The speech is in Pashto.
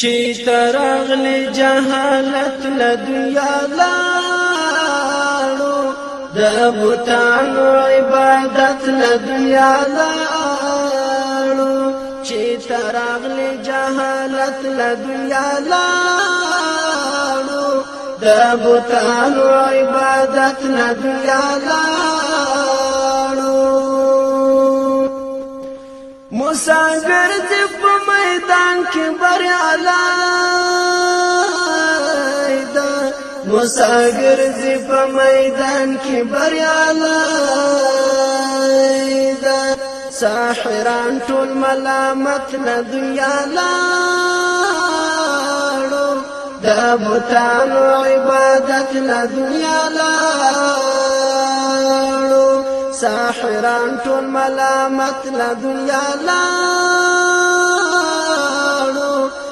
چې ترغلی جهالت له دنیا لاړو د بوتانو عبادت له دنیا لاړو چې ترغلی جهالت له دنیا لاړو د بوتانو عبادت له دنیا لاړو مسافر دې په میدان کې بریالی ده مسافر دې په میدان کې بریالی ده ساحران ټول ملامت له دنیا لاړو د بوتانو عبادت له دنیا لاړو ساحران ټول ملامت له دنیا لاړو